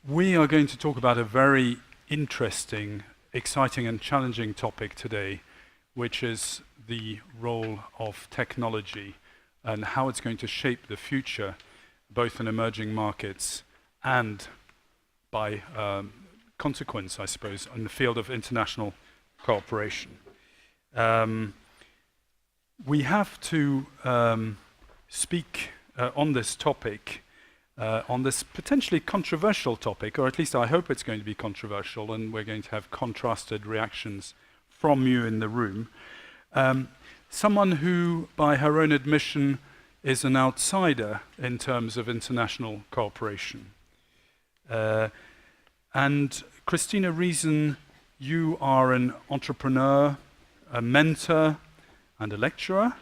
We are going to talk about a very interesting, exciting and challenging topic today, which is the role of technology and how it's going to shape the future, both in emerging markets and by consequence, I suppose, in the field of international cooperation. We have to speak on this topic, on this potentially controversial topic, or at least I hope it's going to be controversial, and we're going to have contrasted reactions from you in the room. Someone who, by her own admission, is an outsider in terms of international cooperation. And Christina Reason, you are an entrepreneur, a mentor, and a lecturer.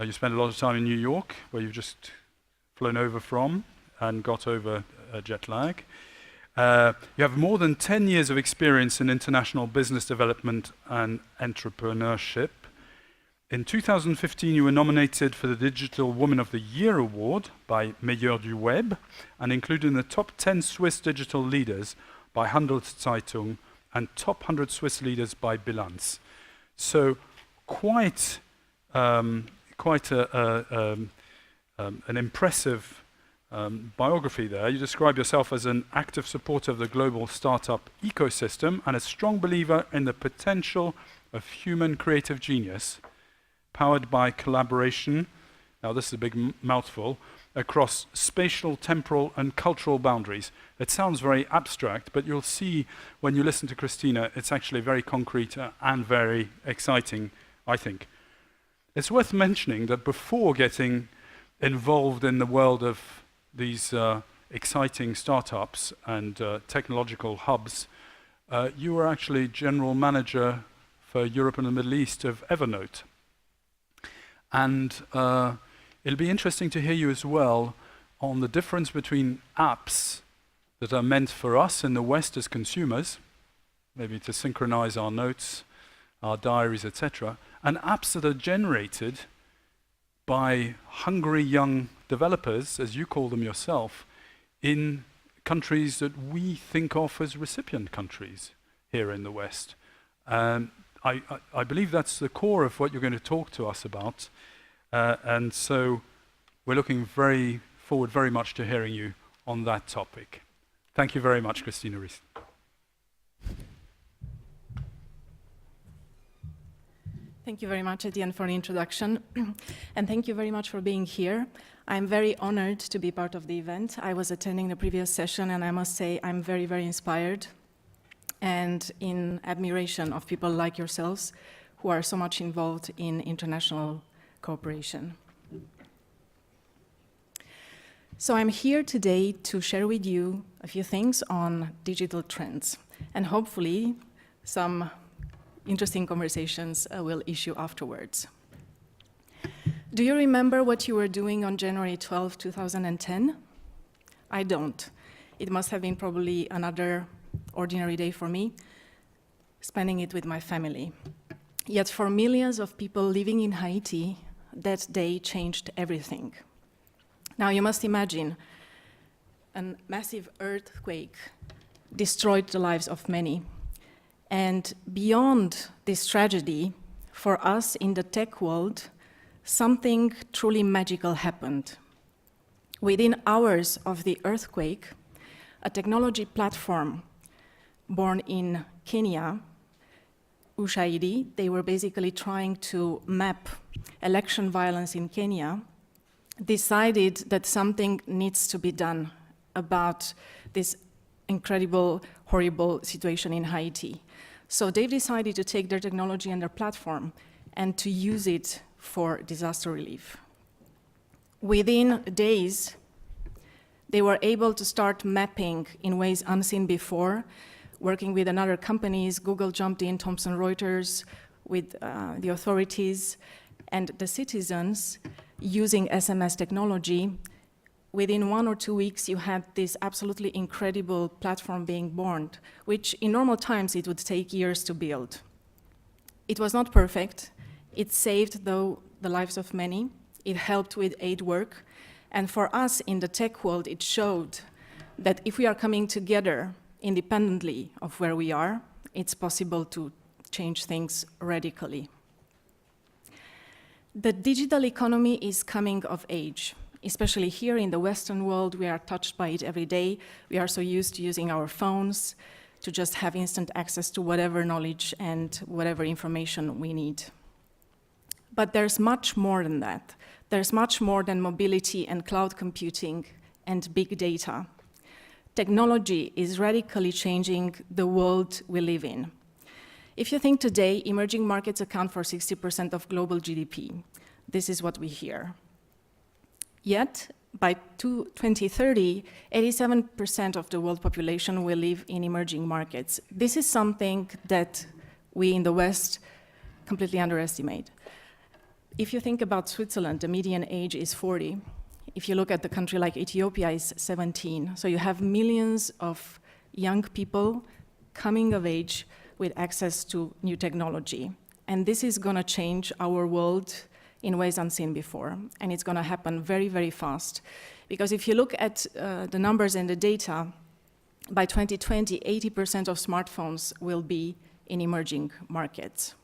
You spend a lot of time in New York, where you've just flown over from and got over jet lag. You have more than 10 years of experience in international business development and entrepreneurship. In 2015, you were nominated for the Digital Woman of the Year award by Meilleur du Web and included in the top 10 Swiss digital leaders by Handelszeitung and top 100 Swiss leaders by Bilanz. So quite an impressive biography there. You describe yourself as an active supporter of the global startup ecosystem and a strong believer in the potential of human creative genius, powered by collaboration, now this is a big mouthful, across spatial, temporal, and cultural boundaries. It sounds very abstract, but you'll see when you listen to Christina, it's actually very concrete and very exciting, I think. It's worth mentioning that before getting involved in the world of these exciting startups and technological hubs, you were actually general manager for Europe and the Middle East of Evernote. And it'll be interesting to hear you as well on the difference between apps that are meant for us in the West as consumers, maybe to synchronize our notes, our diaries, etc., and apps that are generated by hungry young developers, as you call them yourself, in countries that we think of as recipient countries here in the West. I believe that's the core of what you're going to talk to us about. And so we're looking forward very much to hearing you on that topic. Thank you very much, Christina Rees. Thank you very much, Etienne, for the introduction. And thank you very much for being here. I'm very honored to be part of the event. I was attending the previous session, and I must say I'm very, very inspired and in admiration of people like yourselves who are so much involved in international cooperation. So I'm here today to share with you a few things on digital trends, and hopefully some interesting conversations will issue afterwards. Do you remember what you were doing on January 12, 2010? I don't. It must have been probably another ordinary day for me, spending it with my family. Yet for millions of people living in Haiti, that day changed everything. Now you must imagine a massive earthquake destroyed the lives of many. And beyond this tragedy, for us in the tech world, something truly magical happened. Within hours of the earthquake, a technology platform born in Kenya, Ushahidi, they were basically trying to map election violence in Kenya, decided that something needs to be done about this incredible, horrible situation in Haiti. So they've decided to take their technology and their platform and to use it for disaster relief. Within days, they were able to start mapping in ways unseen before, working with other companies. Google jumped in, Thomson Reuters, with the authorities, and the citizens using SMS technology. Within 1 or 2 weeks, you had this absolutely incredible platform being born, which in normal times it would take years to build. It was not perfect. It saved, though, the lives of many. It helped with aid work. And for us in the tech world, it showed that if we are coming together independently of where we are, it's possible to change things radically. The digital economy is coming of age. Especially here in the Western world, we are touched by it every day. We are so used to using our phones to just have instant access to whatever knowledge and whatever information we need. But there's much more than that. There's much more than mobility and cloud computing and big data. Technology is radically changing the world we live in. If you think today, emerging markets account for 60% of global GDP. This is what we hear. Yet, by 2030, 87% of the world population will live in emerging markets. This is something that we in the West completely underestimate. If you think about Switzerland, the median age is 40. If you look at the country like Ethiopia, it's 17. So you have millions of young people coming of age with access to new technology. And this is going to change our world in ways unseen before. And it's going to happen very, very fast. Because if you look at the numbers and the data, by 2020, 80% of smartphones will be in emerging markets.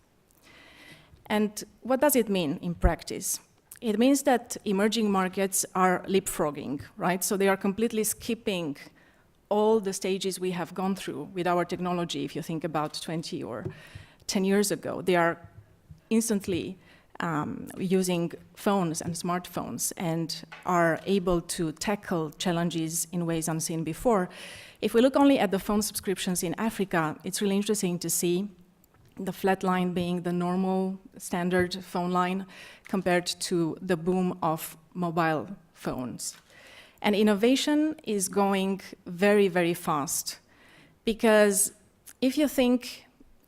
And what does it mean in practice? It means that emerging markets are leapfrogging, right? So they are completely skipping all the stages we have gone through with our technology. If you think about 20 or 10 years ago, they are instantly using phones and smartphones and are able to tackle challenges in ways unseen before. If we look only at the phone subscriptions in Africa, it's really interesting to see the flat line being the normal standard phone line compared to the boom of mobile phones. And innovation is going very, very fast, because if you think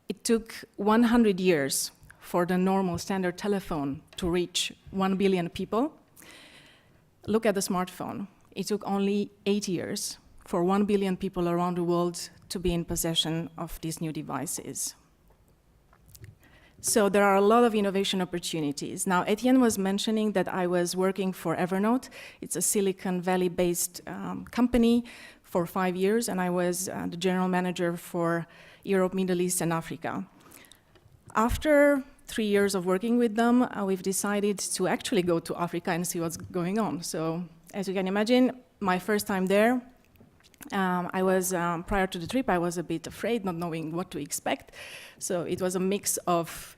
it took 100 years for the normal standard telephone to reach 1 billion people, look at the smartphone. It took only 8 years for 1 billion people around the world to be in possession of these new devices. So there are a lot of innovation opportunities. Now, Etienne was mentioning that I was working for Evernote. It's a Silicon Valley-based company for 5 years, and I was the general manager for Europe, Middle East, and Africa. After 3 years of working with them, we've decided to actually go to Africa and see what's going on. So, as you can imagine, my first time there, prior to the trip, I was a bit afraid, not knowing what to expect. So it was a mix of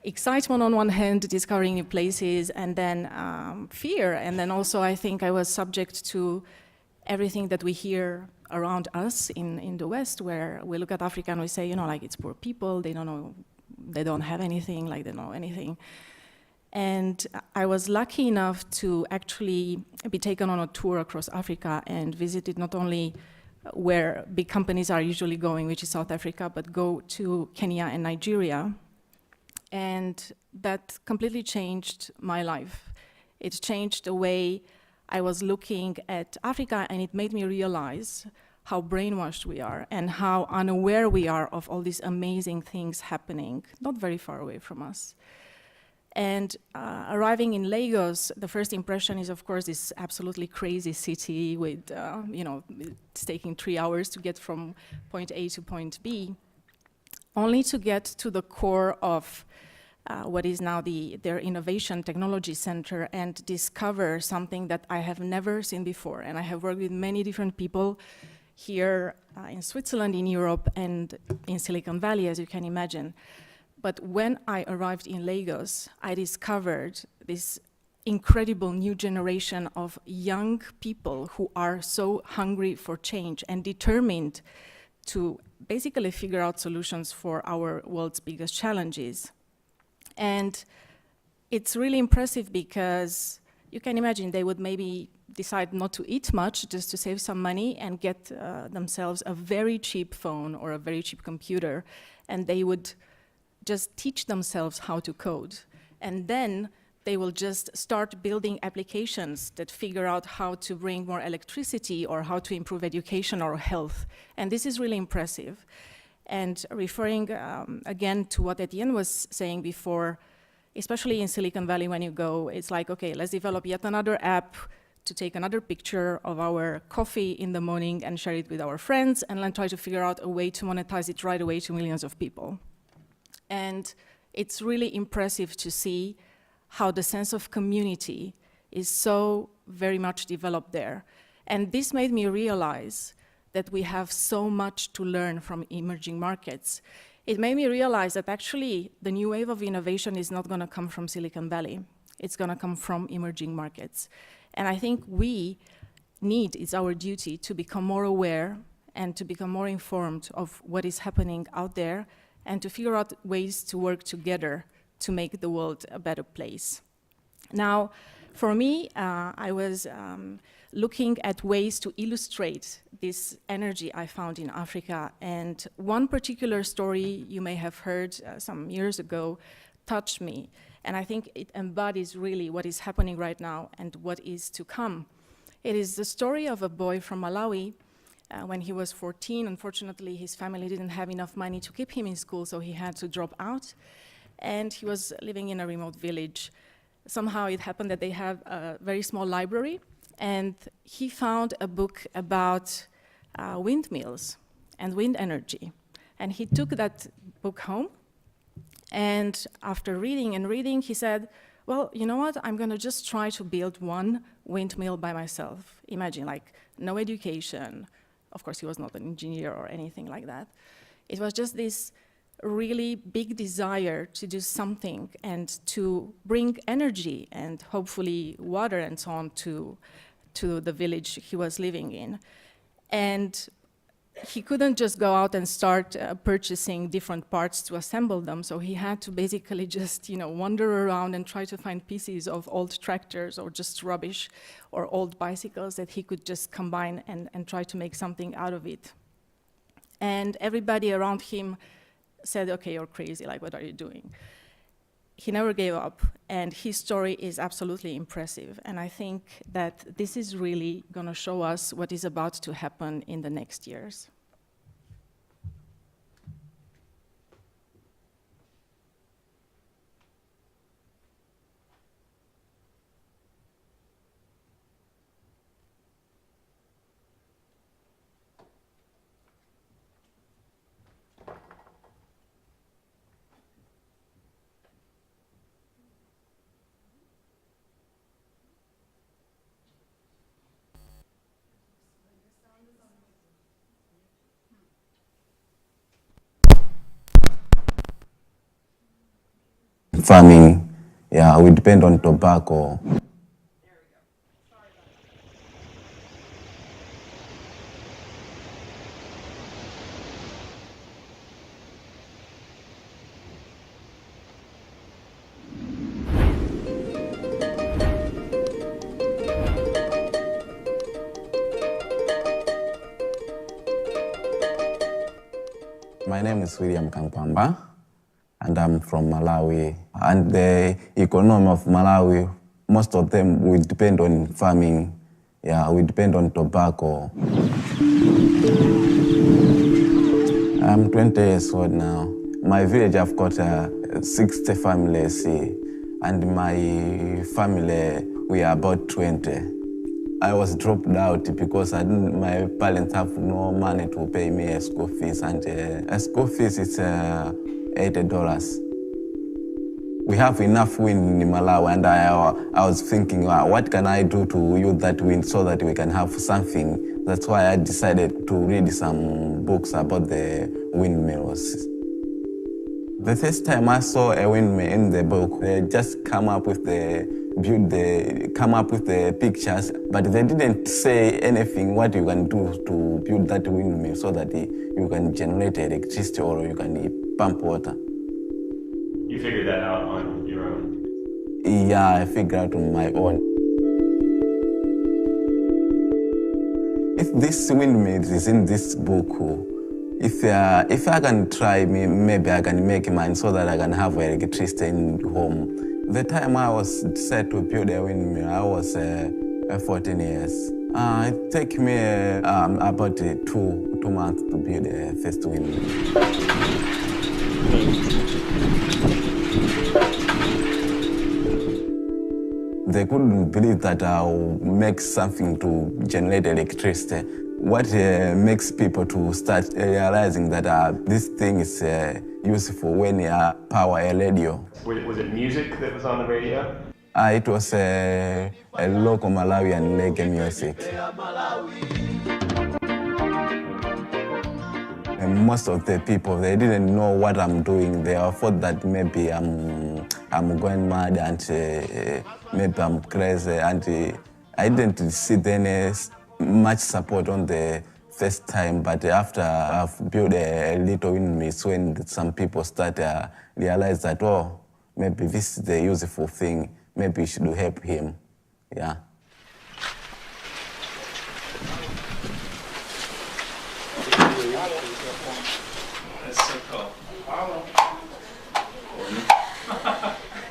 excitement on one hand, discovering new places, and then fear. And then also I think I was subject to everything that we hear around us in the West, where we look at Africa and we say, you know, like, it's poor people, they don't know, they don't have anything, like they don't know anything. And I was lucky enough to actually be taken on a tour across Africa and visited not only where big companies are usually going, which is South Africa, but go to Kenya and Nigeria. And that completely changed my life. It changed the way I was looking at Africa, and it made me realize how brainwashed we are and how unaware we are of all these amazing things happening not very far away from us. And arriving in Lagos, the first impression is, of course, this absolutely crazy city with, it's taking 3 hours to get from point A to point B, only to get to the core of what is now their Innovation Technology Center and discover something that I have never seen before. And I have worked with many different people here in Switzerland, in Europe, and in Silicon Valley, as you can imagine. But when I arrived in Lagos, I discovered this incredible new generation of young people who are so hungry for change and determined to basically figure out solutions for our world's biggest challenges. And it's really impressive because you can imagine they would maybe decide not to eat much just to save some money and get themselves a very cheap phone or a very cheap computer, and they would just teach themselves how to code. And then they will just start building applications that figure out how to bring more electricity or how to improve education or health. And this is really impressive. And referring again to what Etienne was saying before, especially in Silicon Valley when you go, it's like, okay, let's develop yet another app to take another picture of our coffee in the morning and share it with our friends, and then try to figure out a way to monetize it right away to millions of people. And it's really impressive to see how the sense of community is so very much developed there. And this made me realize that we have so much to learn from emerging markets. It made me realize that actually the new wave of innovation is not going to come from Silicon Valley. It's going to come from emerging markets. And I think it's our duty to become more aware and to become more informed of what is happening out there and to figure out ways to work together to make the world a better place. Now, for me, I was looking at ways to illustrate this energy I found in Africa. And one particular story you may have heard some years ago touched me. And I think it embodies really what is happening right now and what is to come. It is the story of a boy from Malawi. When he was 14, unfortunately, his family didn't have enough money to keep him in school, so he had to drop out. And he was living in a remote village. Somehow it happened that they have a very small library, and he found a book about windmills and wind energy. And he took that book home, and after reading and reading, he said, well, you know what, I'm gonna just try to build one windmill by myself. Imagine, like, no education. Of course, he was not an engineer or anything like that. It was just this really big desire to do something and to bring energy and hopefully water and so on to the village he was living in. And he couldn't just go out and start purchasing different parts to assemble them, so he had to basically just, wander around and try to find pieces of old tractors or just rubbish or old bicycles that he could just combine and try to make something out of it. And everybody around him said, okay, you're crazy, like, what are you doing? He never gave up, and his story is absolutely impressive. And I think that this is really gonna show us what is about to happen in the next years. Farming, yeah, we depend on tobacco. My name is William Kampamba, and I'm from Malawi. And the economy of Malawi, most of them will depend on farming. Yeah, we depend on tobacco. I'm 20 years old now. My village, I've got 60 families, and my family, we are about 20. I was dropped out because my parents have no money to pay me a school fees, and a school fees is $80. We have enough wind in Malawi, and I was thinking, what can I do to use that wind so that we can have something? That's why I decided to read some books about the windmills. The first time I saw a windmill in the book, they just come up with the pictures, but they didn't say anything what you can do to build that windmill so that you can generate electricity or you can pump water. You figured that out on your own? Yeah, I figured out on my own. If this windmill is in this book, if I can try, maybe I can make mine so that I can have electricity in home. The time I was decided to build a windmill, I was 14 years. It took me about two months to build the first windmill. They couldn't believe that I'll make something to generate electricity. What makes people to start realizing that this thing is useful when you power a radio? Was it music that was on the radio? It was a local Malawian reggae music. And most of the people, they didn't know what I'm doing. They thought that maybe I'm going mad and maybe I'm crazy. And I didn't see any much support on the first time. But after I've built a little windmill, when some people start realize that, oh, maybe this is the useful thing. Maybe you should help him. Yeah. That's so cool.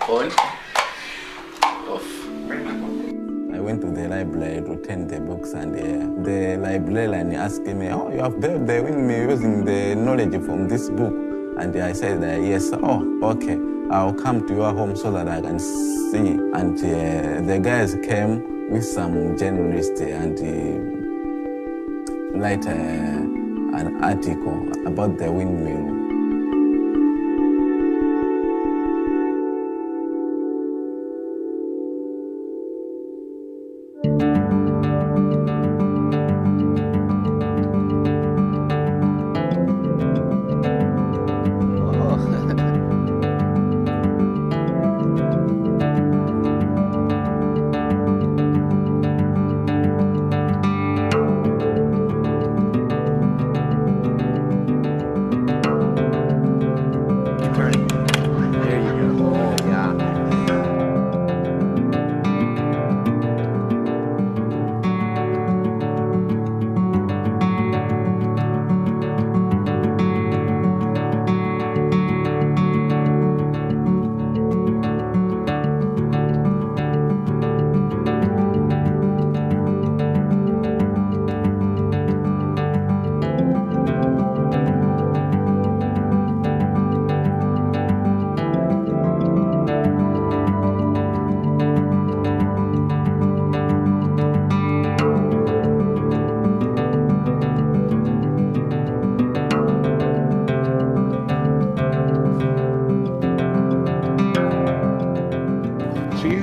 On. Off. I went to the library to return the books, and the librarian asked me, oh, you have built the windmill using the knowledge from this book? And I said, yes. Oh, okay. I'll come to your home so that I can see. And the guys came with some journalists and write an article about the windmill.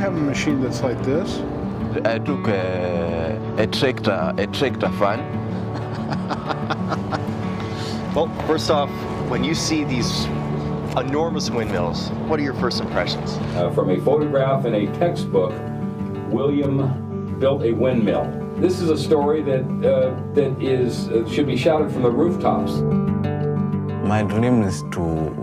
Machine that's like this? I took a tractor fan. Well, first off, when you see these enormous windmills, what are your first impressions? From a photograph in a textbook, William built a windmill. This is a story that should be shouted from the rooftops. My dream is to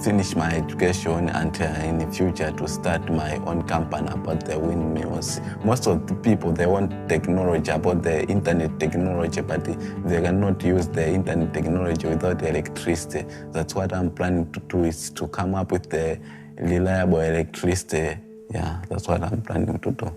finish my education and in the future to start my own company about the windmills. Most of the people, they want technology, about the internet technology, but they cannot use the internet technology without electricity. That's what I'm planning to do, is to come up with the reliable electricity. Yeah, that's what I'm planning to do.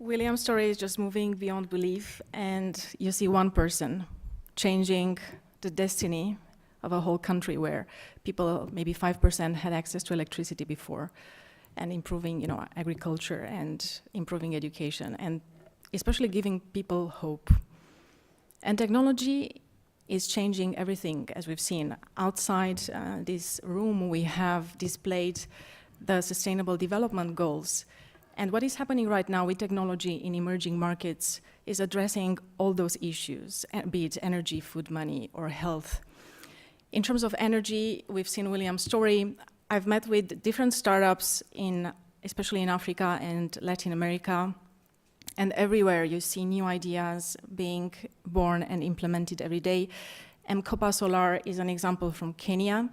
William's story is just moving beyond belief, and you see one person changing the destiny of a whole country where people, maybe 5%, had access to electricity before, and improving, agriculture and improving education, and especially giving people hope. And technology is changing everything, as we've seen. Outside this room, we have displayed the Sustainable Development Goals. And what is happening right now with technology in emerging markets is addressing all those issues, be it energy, food, money, or health. In terms of energy, we've seen William's story. I've met with different startups, especially in Africa and Latin America. And everywhere you see new ideas being born and implemented every day. Mkopa Solar is an example from Kenya.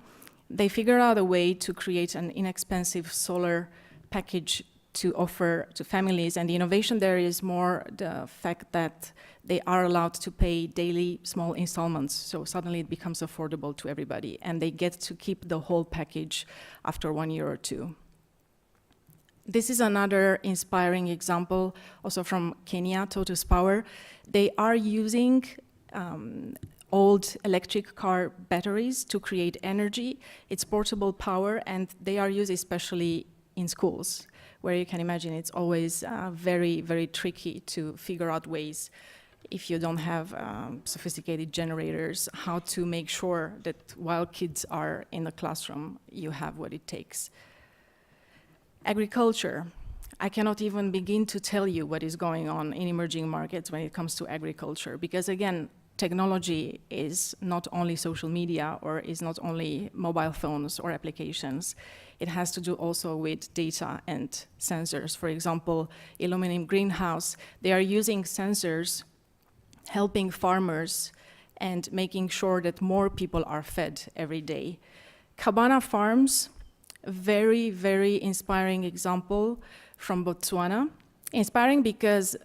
They figured out a way to create an inexpensive solar package to offer to families, and the innovation there is more the fact that they are allowed to pay daily small installments, so suddenly it becomes affordable to everybody, and they get to keep the whole package after 1 year or two. This is another inspiring example, also from Kenya, Totus Power. They are using old electric car batteries to create energy. It's portable power, and they are used especially in schools, where you can imagine it's always very, very tricky to figure out ways, if you don't have sophisticated generators, how to make sure that while kids are in the classroom, you have what it takes. Agriculture. I cannot even begin to tell you what is going on in emerging markets when it comes to agriculture, because again, technology is not only social media or is not only mobile phones or applications. It has to do also with data and sensors. For example, aluminum greenhouse, they are using sensors helping farmers and making sure that more people are fed every day. Cabana Farms, very, very inspiring example from Botswana. Inspiring because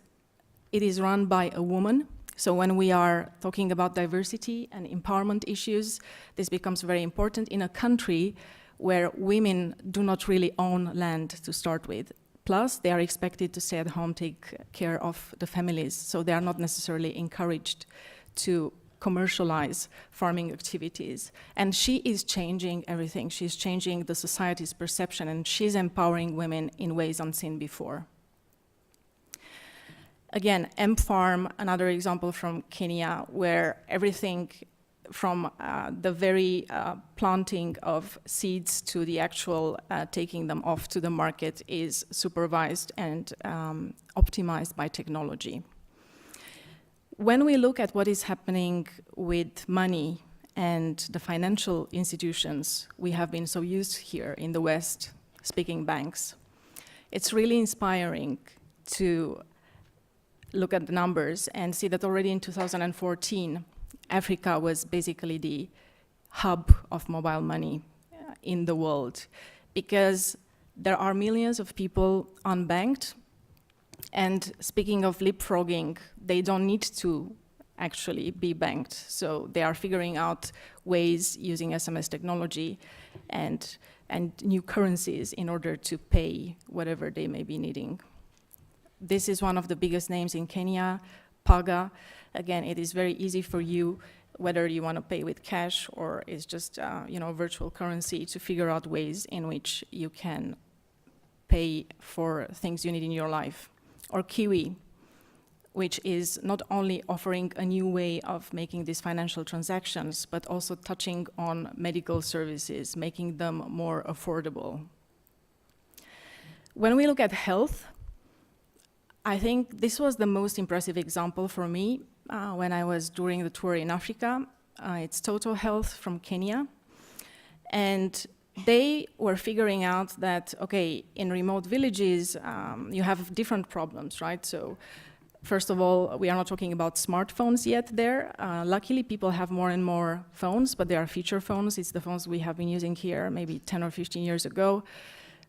it is run by a woman. So when we are talking about diversity and empowerment issues, this becomes very important in a country where women do not really own land to start with. Plus, they are expected to stay at home, take care of the families, so they are not necessarily encouraged to commercialize farming activities. And she is changing everything. She's changing the society's perception, and she's empowering women in ways unseen before. Again, M-Farm, another example from Kenya, where everything from the very planting of seeds to the actual taking them off to the market is supervised and optimized by technology. When we look at what is happening with money and the financial institutions we have been so used here in the West, speaking banks, it's really inspiring to look at the numbers and see that already in 2014, Africa was basically the hub of mobile money in the world, because there are millions of people unbanked. And speaking of leapfrogging, they don't need to actually be banked. So they are figuring out ways using SMS technology and new currencies in order to pay whatever they may be needing. This is one of the biggest names in Kenya, Paga. Again, it is very easy for you, whether you want to pay with cash or it's just virtual currency, to figure out ways in which you can pay for things you need in your life. Or Kiwi, which is not only offering a new way of making these financial transactions, but also touching on medical services, making them more affordable. When we look at health, I think this was the most impressive example for me when I was doing the tour in Africa. It's Toto Health from Kenya. And they were figuring out that, okay, in remote villages, you have different problems, right? So first of all, we are not talking about smartphones yet there. Luckily, people have more and more phones, but they are feature phones. It's the phones we have been using here maybe 10 or 15 years ago.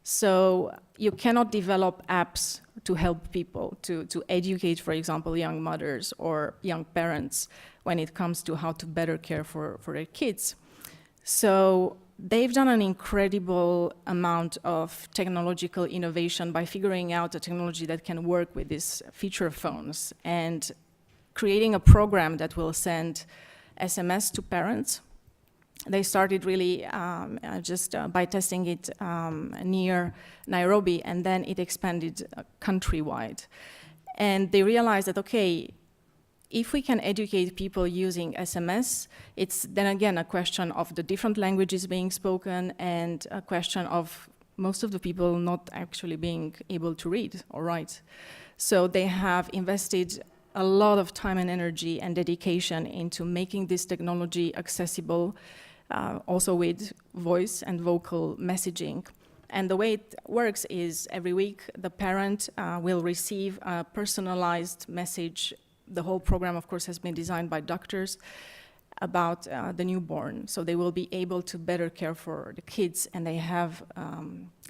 So you cannot develop apps to help people, to educate, for example, young mothers or young parents when it comes to how to better care for their kids. So they've done an incredible amount of technological innovation by figuring out a technology that can work with these feature phones and creating a program that will send SMS to parents. They started really just by testing it near Nairobi, and then it expanded countrywide. And they realized that, okay, if we can educate people using SMS, it's then again a question of the different languages being spoken and a question of most of the people not actually being able to read or write. So they have invested a lot of time and energy and dedication into making this technology accessible, also with voice and vocal messaging. And the way it works is every week the parent will receive a personalized message. The whole program, of course, has been designed by doctors about the newborn. So they will be able to better care for the kids, and they have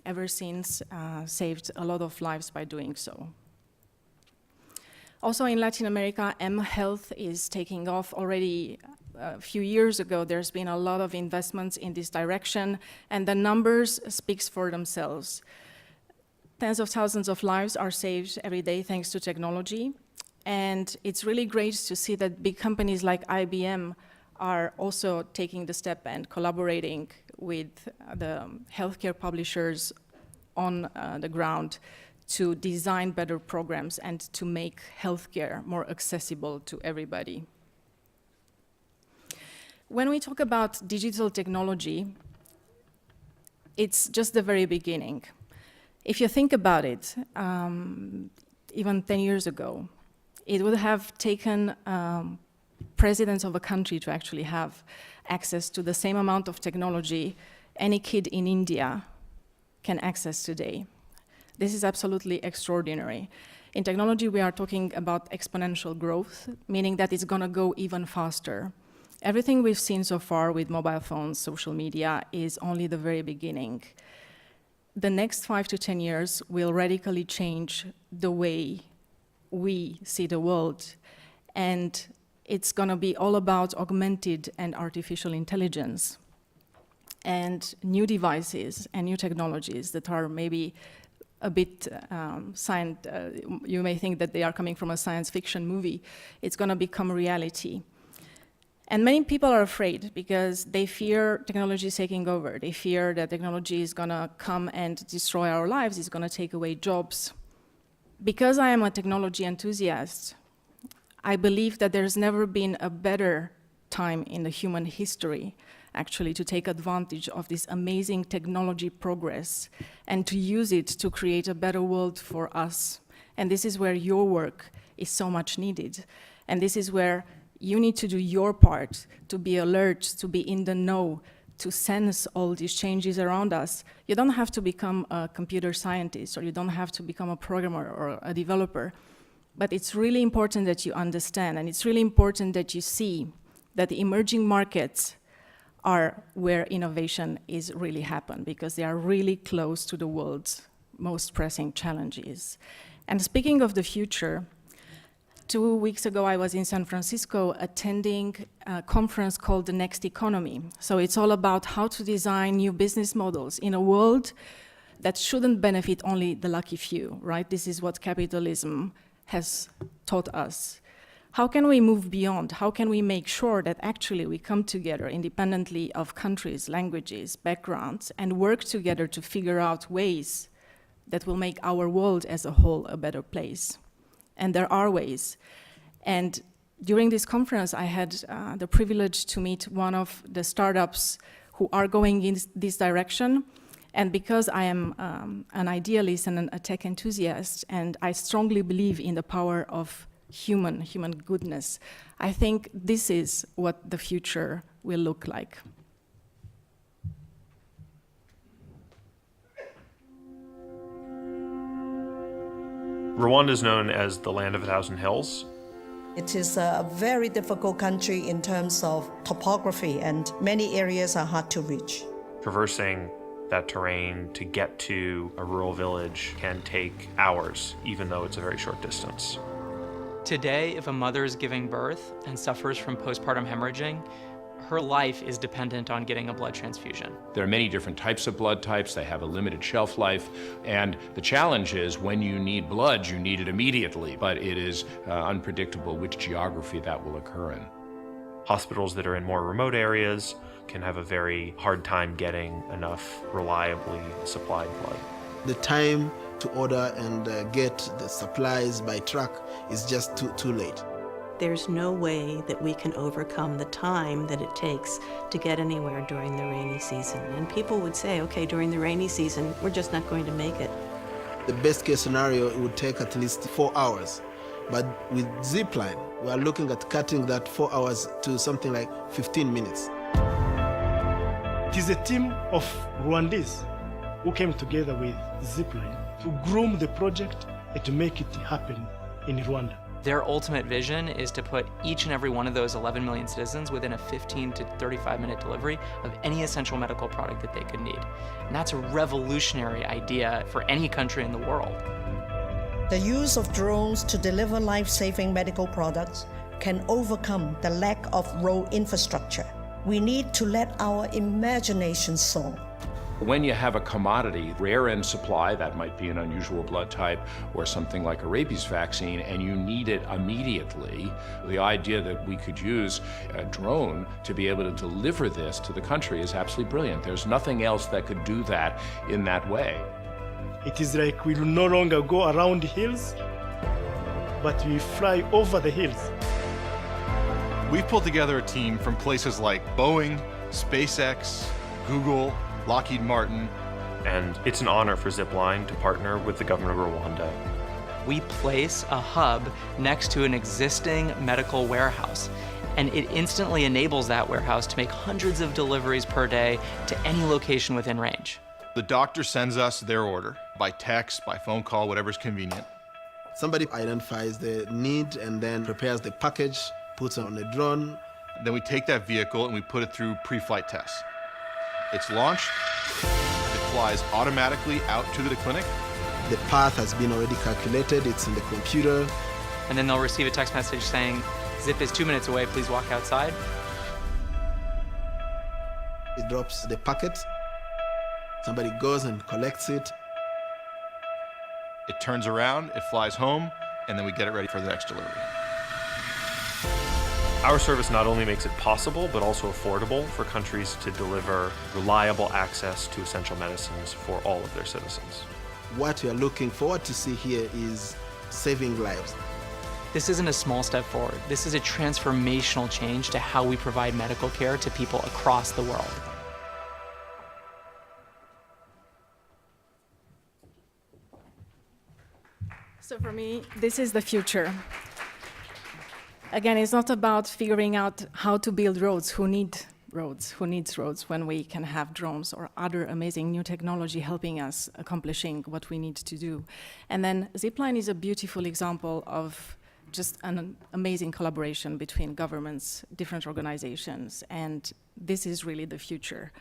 ever since saved a lot of lives by doing so. Also in Latin America, M-Health is taking off already. A few years ago, there's been a lot of investments in this direction, and the numbers speaks for themselves. Tens of thousands of lives are saved every day thanks to technology, and it's really great to see that big companies like IBM are also taking the step and collaborating with the healthcare publishers on the ground to design better programs and to make healthcare more accessible to everybody. When we talk about digital technology, it's just the very beginning. If you think about it, even 10 years ago, it would have taken presidents of a country to actually have access to the same amount of technology any kid in India can access today. This is absolutely extraordinary. In technology, we are talking about exponential growth, meaning that it's gonna go even faster. Everything we've seen so far with mobile phones, social media, is only the very beginning. The next 5 to 10 years will radically change the way we see the world. And it's gonna be all about augmented and artificial intelligence and new devices and new technologies that are maybe a bit you may think that they are coming from a science fiction movie. It's gonna become reality. And many people are afraid because they fear technology is taking over. They fear that technology is gonna come and destroy our lives, it's gonna take away jobs. Because I am a technology enthusiast, I believe that there's never been a better time in the human history actually to take advantage of this amazing technology progress and to use it to create a better world for us. And this is where your work is so much needed. And this is where you need to do your part to be alert, to be in the know, to sense all these changes around us. You don't have to become a computer scientist, or you don't have to become a programmer or a developer, but it's really important that you understand, and it's really important that you see that the emerging markets are where innovation is really happening, because they are really close to the world's most pressing challenges. And speaking of the future, 2 weeks ago, I was in San Francisco attending a conference called The Next Economy. So it's all about how to design new business models in a world that shouldn't benefit only the lucky few, right? This is what capitalism has taught us. How can we move beyond? How can we make sure that actually we come together independently of countries, languages, backgrounds, and work together to figure out ways that will make our world as a whole a better place? And there are ways. And during this conference, I had the privilege to meet one of the startups who are going in this direction. And because I am an idealist and a tech enthusiast, and I strongly believe in the power of human goodness, I think this is what the future will look like. Rwanda is known as the land of 1,000 hills. It is a very difficult country in terms of topography, and many areas are hard to reach. Traversing that terrain to get to a rural village can take hours, even though it's a very short distance. Today, if a mother is giving birth and suffers from postpartum hemorrhaging, her life is dependent on getting a blood transfusion. There are many different types of blood types. They have a limited shelf life. And the challenge is when you need blood, you need it immediately. But it is unpredictable which geography that will occur in. Hospitals that are in more remote areas can have a very hard time getting enough reliably supplied blood. The time to order and get the supplies by truck is just too late. There's no way that we can overcome the time that it takes to get anywhere during the rainy season. And people would say, okay, during the rainy season, we're just not going to make it. The best case scenario, it would take at least 4 hours. But with Zipline, we are looking at cutting that 4 hours to something like 15 minutes. It is a team of Rwandese who came together with Zipline to groom the project and to make it happen in Rwanda. Their ultimate vision is to put each and every one of those 11 million citizens within a 15 to 35-minute delivery of any essential medical product that they could need. And that's a revolutionary idea for any country in the world. The use of drones to deliver life-saving medical products can overcome the lack of road infrastructure. We need to let our imagination soar. When you have a commodity, rare in supply, that might be an unusual blood type or something like a rabies vaccine, and you need it immediately, the idea that we could use a drone to be able to deliver this to the country is absolutely brilliant. There's nothing else that could do that in that way. It is like we will no longer go around the hills, but we fly over the hills. We've pulled together a team from places like Boeing, SpaceX, Google, Lockheed Martin. And it's an honor for Zipline to partner with the government of Rwanda. We place a hub next to an existing medical warehouse, and it instantly enables that warehouse to make hundreds of deliveries per day to any location within range. The doctor sends us their order by text, by phone call, whatever's convenient. Somebody identifies the need and then prepares the package, puts it on the drone. Then we take that vehicle and we put it through pre-flight tests. It's launched, it flies automatically out to the clinic. The path has been already calculated, it's in the computer. And then they'll receive a text message saying, Zip is 2 minutes away, please walk outside. It drops the packet, somebody goes and collects it. It turns around, it flies home, and then we get it ready for the next delivery. Our service not only makes it possible, but also affordable for countries to deliver reliable access to essential medicines for all of their citizens. What we are looking forward to see here is saving lives. This isn't a small step forward. This is a transformational change to how we provide medical care to people across the world. So for me, this is the future. Again, it's not about figuring out how to build roads, who needs roads when we can have drones or other amazing new technology helping us accomplishing what we need to do. And then Zipline is a beautiful example of just an amazing collaboration between governments, different organizations, and this is really the future.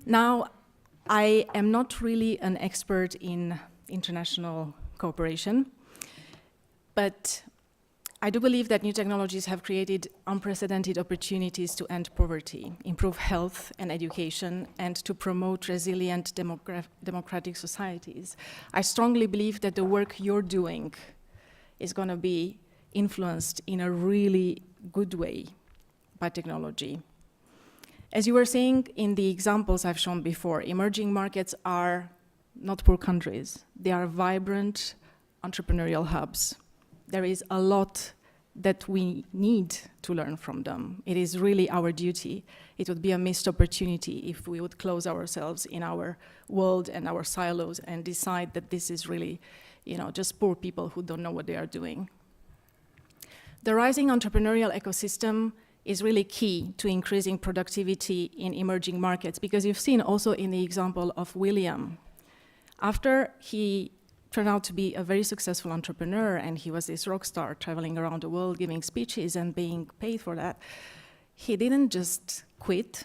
Now, I am not really an expert in international cooperation, but I do believe that new technologies have created unprecedented opportunities to end poverty, improve health and education, and to promote resilient democratic societies. I strongly believe that the work you're doing is going to be influenced in a really good way by technology. As you were saying in the examples I've shown before, emerging markets are not poor countries. They are vibrant entrepreneurial hubs. There is a lot that we need to learn from them. It is really our duty. It would be a missed opportunity if we would close ourselves in our world and our silos and decide that this is really, just poor people who don't know what they are doing. The rising entrepreneurial ecosystem is really key to increasing productivity in emerging markets, because you've seen also in the example of William, after he turned out to be a very successful entrepreneur, and he was this rock star traveling around the world giving speeches and being paid for that. He didn't just quit.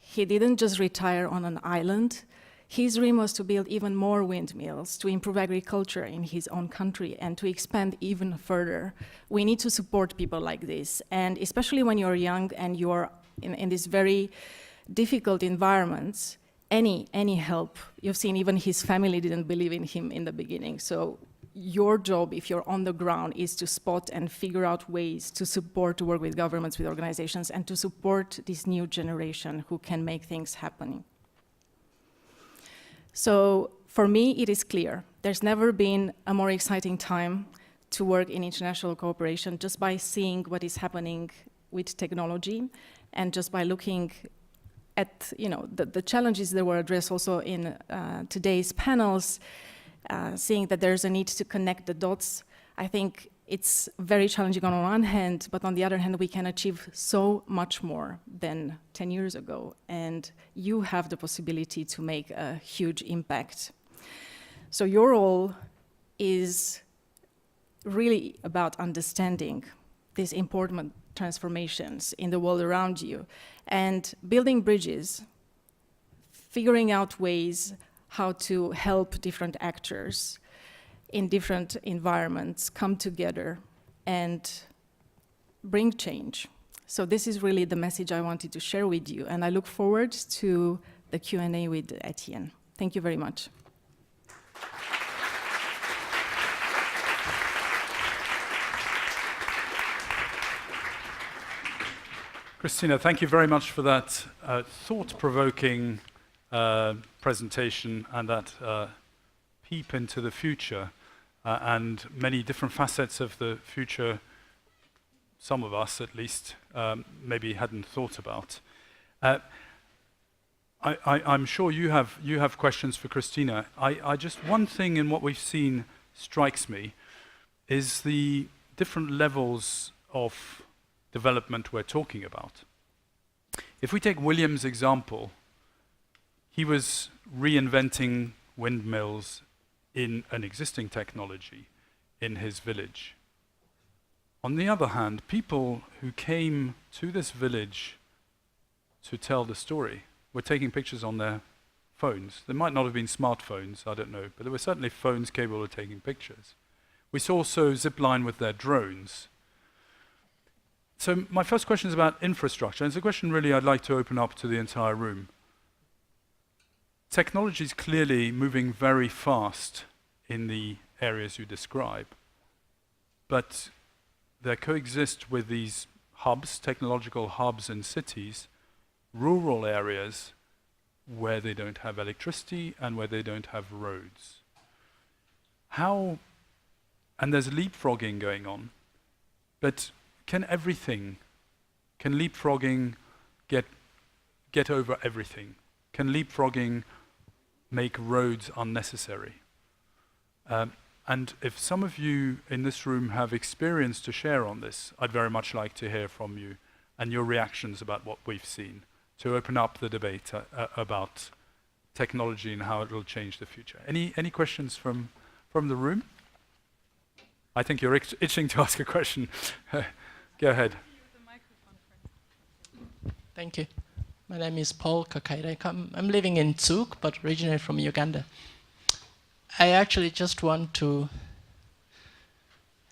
He didn't just retire on an island. His dream was to build even more windmills, to improve agriculture in his own country, and to expand even further. We need to support people like this, and especially when you're young and you're in these very difficult environments, any help. You've seen even his family didn't believe in him in the beginning. So your job, if you're on the ground, is to spot and figure out ways to support, to work with governments, with organizations, and to support this new generation who can make things happen. So for me, it is clear. There's never been a more exciting time to work in international cooperation, just by seeing what is happening with technology and just by looking at the challenges that were addressed also in today's panels, seeing that there's a need to connect the dots. I think it's very challenging on one hand, but on the other hand, we can achieve so much more than 10 years ago, and you have the possibility to make a huge impact. So your role is really about understanding these important transformations in the world around you and building bridges, figuring out ways how to help different actors in different environments come together and bring change. So this is really the message I wanted to share with you, and I look forward to the Q&A with Etienne. Thank you very much. Christina, thank you very much for that thought-provoking presentation and that peep into the future and many different facets of the future some of us at least maybe hadn't thought about. I'm sure you have questions for Christina. I just, one thing in what we've seen strikes me is the different levels of development we're talking about. If we take William's example, he was reinventing windmills in an existing technology in his village. On the other hand, people who came to this village to tell the story were taking pictures on their phones. There might not have been smartphones, I don't know, but there were certainly phones capable of taking pictures. We saw also Zipline with their drones. So my first question is about infrastructure, and it's a question really I'd like to open up to the entire room. Technology is clearly moving very fast in the areas you describe, but they coexist with these hubs, technological hubs in cities, rural areas where they don't have electricity and where they don't have roads. How, and there's leapfrogging going on, but can leapfrogging get over everything? Can leapfrogging make roads unnecessary? And if some of you in this room have experience to share on this, I'd very much like to hear from you and your reactions about what we've seen, to open up the debate about technology and how it will change the future. Any questions from the room? I think you're itching to ask a question. Go ahead. Thank you. My name is Paul Kakaire. I'm living in Zug, but originally from Uganda. I actually just want to,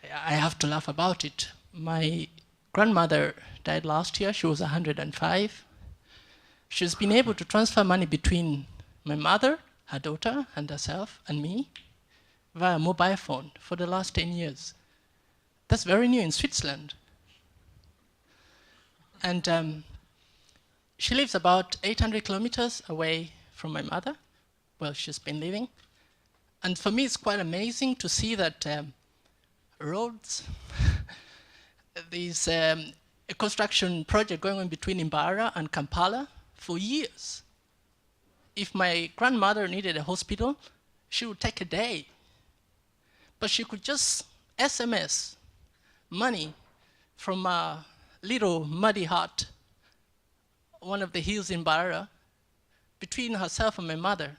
I have to laugh about it. My grandmother died last year. She was 105. She's been able to transfer money between my mother, her daughter, and herself, and me, via mobile phone for the last 10 years. That's very new in Switzerland. And she lives about 800 kilometers away from my mother, where she's been living. And for me, it's quite amazing to see that roads, there's a construction project going on between Imbara and Kampala for years. If my grandmother needed a hospital, she would take a day. But she could just SMS money from a little muddy hut, one of the hills in Imbara, between herself and my mother.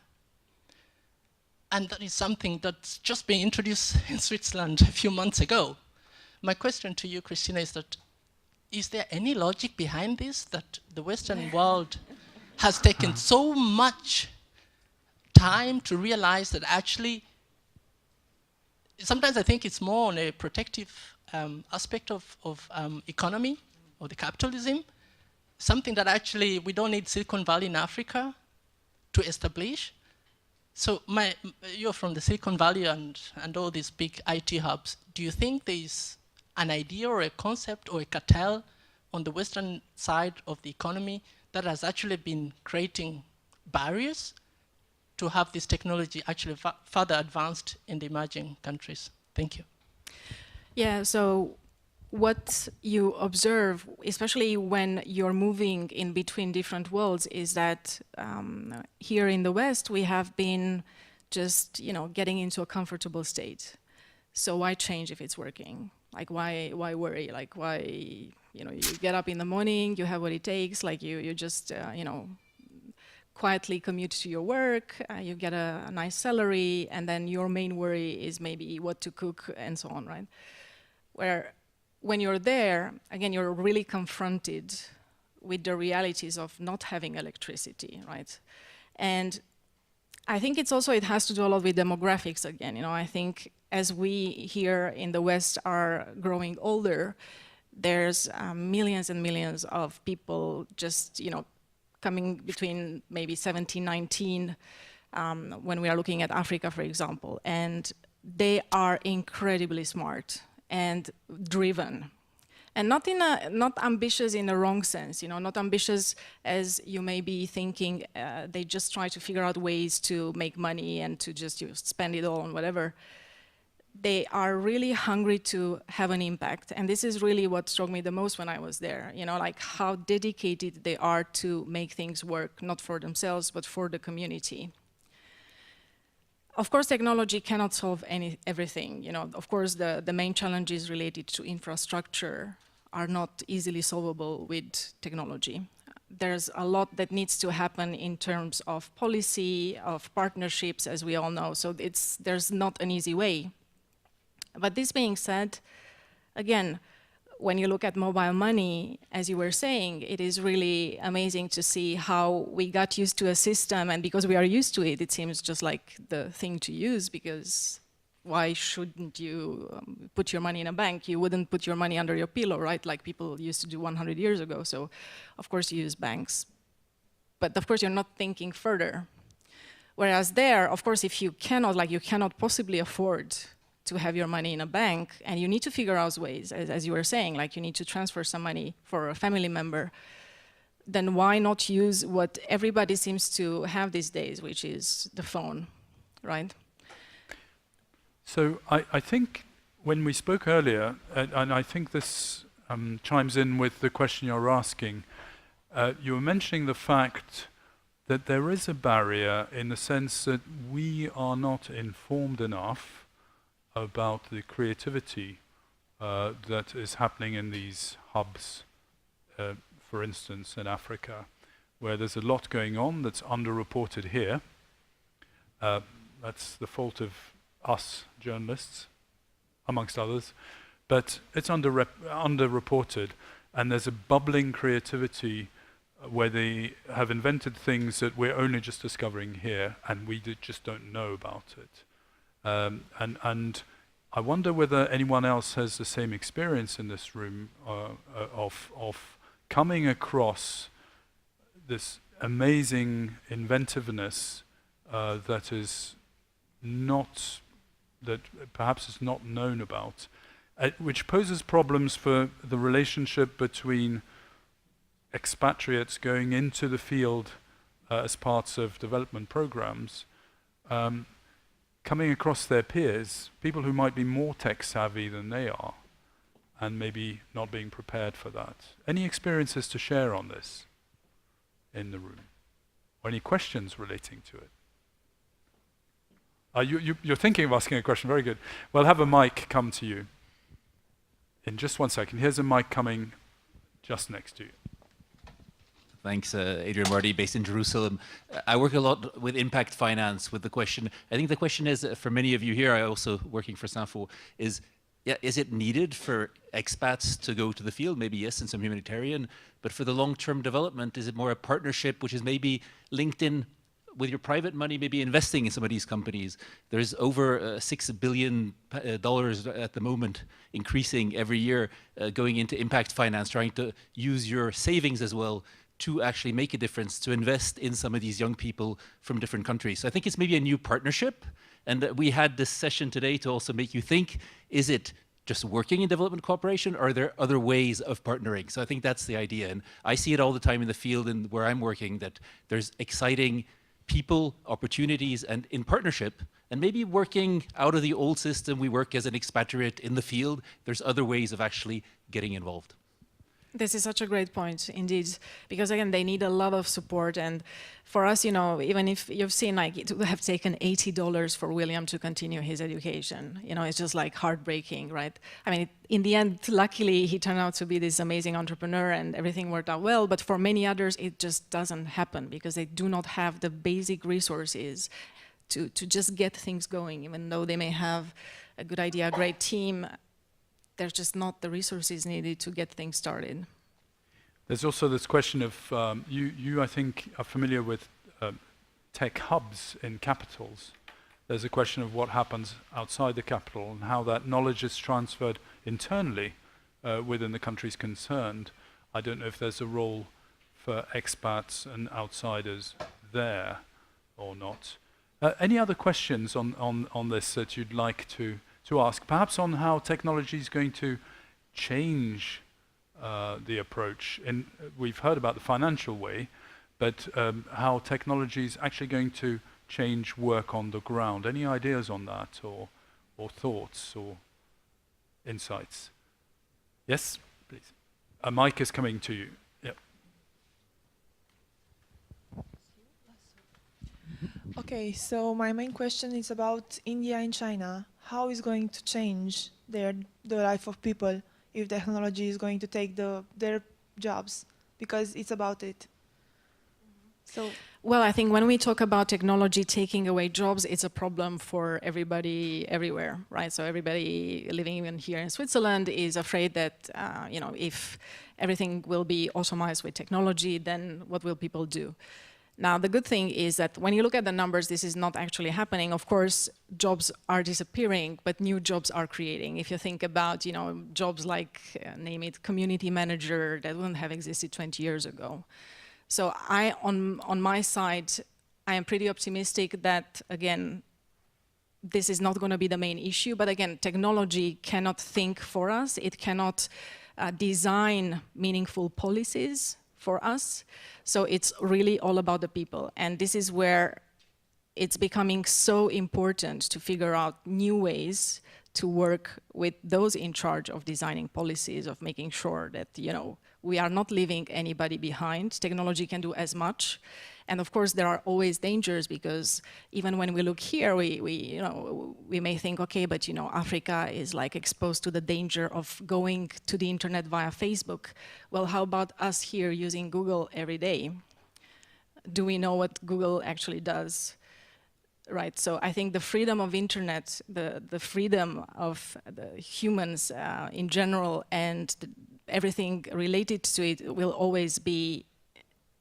And that is something that's just been introduced in Switzerland a few months ago. My question to you, Christina, is there any logic behind this, that the Western world has taken so much time to realize that actually, sometimes I think it's more on a protective aspect of economy or the capitalism, something that actually we don't need Silicon Valley in Africa to establish. So you're from the Silicon Valley and all these big IT hubs. Do you think there's an idea or a concept or a cartel on the Western side of the economy that has actually been creating barriers to have this technology actually further advanced in the emerging countries? Thank you. Yeah, so what you observe, especially when you're moving in between different worlds, is that here in the West, we have been just, getting into a comfortable state. So why change if it's working? Like, why worry? Like, why, you get up in the morning, you have what it takes, like you just, quietly commute to your work, you get a nice salary, and then your main worry is maybe what to cook and so on, right? Where when you're there, again, you're really confronted with the realities of not having electricity, right? And I think it has to do a lot with demographics again. I think as we here in the West are growing older, there's millions and millions of people just, coming between maybe 17, 19, when we are looking at Africa, for example, and they are incredibly smart and driven. And not ambitious in the wrong sense, not ambitious as you may be thinking. They just try to figure out ways to make money and to just spend it all on whatever. They are really hungry to have an impact. And this is really what struck me the most when I was there, like how dedicated they are to make things work, not for themselves, but for the community. Of course, technology cannot solve everything. Of course, the main challenges related to infrastructure are not easily solvable with technology. There's a lot that needs to happen in terms of policy, of partnerships, as we all know. So there's not an easy way. But this being said, again, when you look at mobile money, as you were saying, it is really amazing to see how we got used to a system, and because we are used to it, it seems just like the thing to use, because why shouldn't you put your money in a bank? You wouldn't put your money under your pillow, right? Like people used to do 100 years ago. So of course you use banks. But of course you're not thinking further. Whereas there, of course, if you cannot possibly afford to have your money in a bank, and you need to figure out ways, as you were saying, like you need to transfer some money for a family member, then why not use what everybody seems to have these days, which is the phone, right? So I think when we spoke earlier, and I think this chimes in with the question you're asking, you were mentioning the fact that there is a barrier in the sense that we are not informed enough about the creativity that is happening in these hubs, for instance, in Africa, where there's a lot going on that's underreported here. That's the fault of us journalists, amongst others, but it's underreported, and there's a bubbling creativity where they have invented things that we're only just discovering here, and we just don't know about it. And I wonder whether anyone else has the same experience in this room of coming across this amazing inventiveness that perhaps is not known about, which poses problems for the relationship between expatriates going into the field as parts of development programs, coming across their peers, people who might be more tech savvy than they are, and maybe not being prepared for that. Any experiences to share on this in the room? Or any questions relating to it? You're thinking of asking a question, very good. We'll have a mic come to you in just 1 second. Here's a mic coming just next to you. Thanks, Adrian Marty, based in Jerusalem. I work a lot with impact finance with the question. I think the question is, for many of you here, I also working for Sanfo, is it needed for expats to go to the field? Maybe yes, in some humanitarian, but for the long-term development, is it more a partnership which is maybe linked in with your private money, maybe investing in some of these companies? There's over $6 billion at the moment, increasing every year, going into impact finance, trying to use your savings as well to actually make a difference, to invest in some of these young people from different countries. So I think it's maybe a new partnership. And we had this session today to also make you think, is it just working in development cooperation, or are there other ways of partnering? So I think that's the idea. And I see it all the time in the field and where I'm working, that there's exciting people, opportunities, and in partnership, and maybe working out of the old system, we work as an expatriate in the field, there's other ways of actually getting involved. This is such a great point, indeed, because again, they need a lot of support. And for us, you know, even if you've seen, like, it would have taken $80 for William to continue his education, you know, it's just like heartbreaking, right? I mean, in the end, luckily, he turned out to be this amazing entrepreneur and everything worked out well. But for many others, it just doesn't happen because they do not have the basic resources to just get things going, even though they may have a good idea, a great team. There's just not the resources needed to get things started. There's also this question of, you I think are familiar with tech hubs in capitals. There's a question of what happens outside the capital and how that knowledge is transferred internally within the countries concerned. I don't know if there's a role for expats and outsiders there or not. Any other questions on this that you'd like to ask, perhaps on how technology is going to change the approach? And we've heard about the financial way, but how technology is actually going to change work on the ground. Any ideas on that, or thoughts, or insights? Yes, please. A mic is coming to you. Yep. Okay, so my main question is about India and China. How is going to change the life of people if technology is going to take their jobs? Because it's about it. So. Well, I think when we talk about technology taking away jobs, it's a problem for everybody everywhere, right? So everybody living even here in Switzerland is afraid that, you know, if everything will be automated with technology, then what will people do? Now, the good thing is that when you look at the numbers, this is not actually happening. Of course, jobs are disappearing, but new jobs are creating. If you think about, you know, jobs like, name it, community manager, that wouldn't have existed 20 years ago. So on my side, I am pretty optimistic that, again, this is not going to be the main issue. But again, technology cannot think for us. It cannot design meaningful policies for us. So it's really all about the people. And this is where it's becoming so important to figure out new ways to work with those in charge of designing policies, of making sure that, you know, we are not leaving anybody behind. Technology can do as much. And of course, there are always dangers, because even when we look here, we may think, okay, but you know, Africa is like exposed to the danger of going to the internet via Facebook. Well, how about us here using Google every day? Do we know what Google actually does? Right, so I think the freedom of internet, the freedom of the humans in general, and everything related to it will always be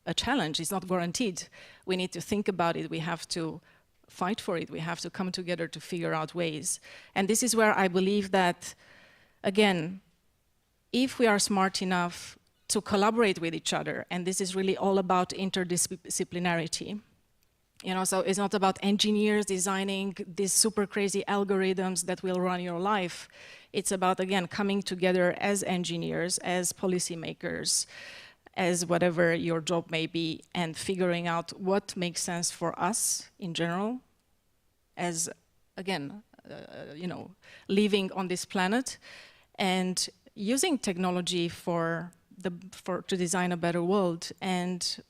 a challenge. It's not guaranteed. We need to think about it. We have to fight for it. We have to come together to figure out ways. And this is where I believe that, again, if we are smart enough to collaborate with each other, and this is really all about interdisciplinarity. You know, so it's not about engineers designing these super crazy algorithms that will run your life. It's about, again, coming together as engineers, as policymakers, as whatever your job may be, and figuring out what makes sense for us in general, as, again, you know, living on this planet, and using technology to design a better world. And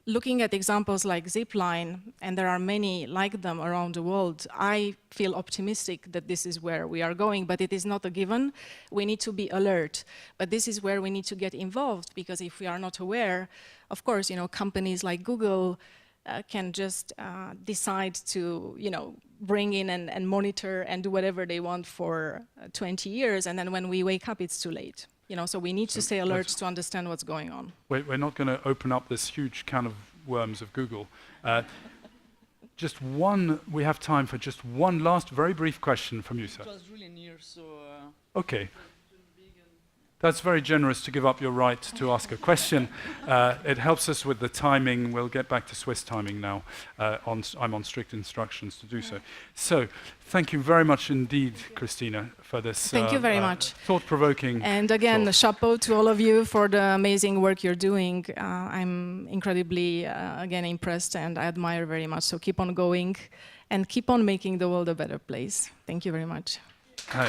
looking at examples like Zipline, and there are many like them around the world, I feel optimistic that this is where we are going, but it is not a given. We need to be alert. But this is where we need to get involved, because if we are not aware, of course, you know, companies like Google can just decide to, you know, bring in and monitor and do whatever they want for 20 years, and then when we wake up, it's too late. You know, so we need to stay alert to understand what's going on. We're not going to open up this huge can of worms of Google. We have time for just one last very brief question from you, sir. It was really near, so... Okay. That's very generous to give up your right to ask a question. It helps us with the timing. We'll get back to Swiss timing now. I'm on strict instructions to do so. So, thank you very much indeed, Christina, for this Thank you very much. Thought-provoking. And again, chapeau to all of you for the amazing work you're doing. I'm incredibly, again, impressed, and I admire very much. So keep on going and keep on making the world a better place. Thank you very much. Hi.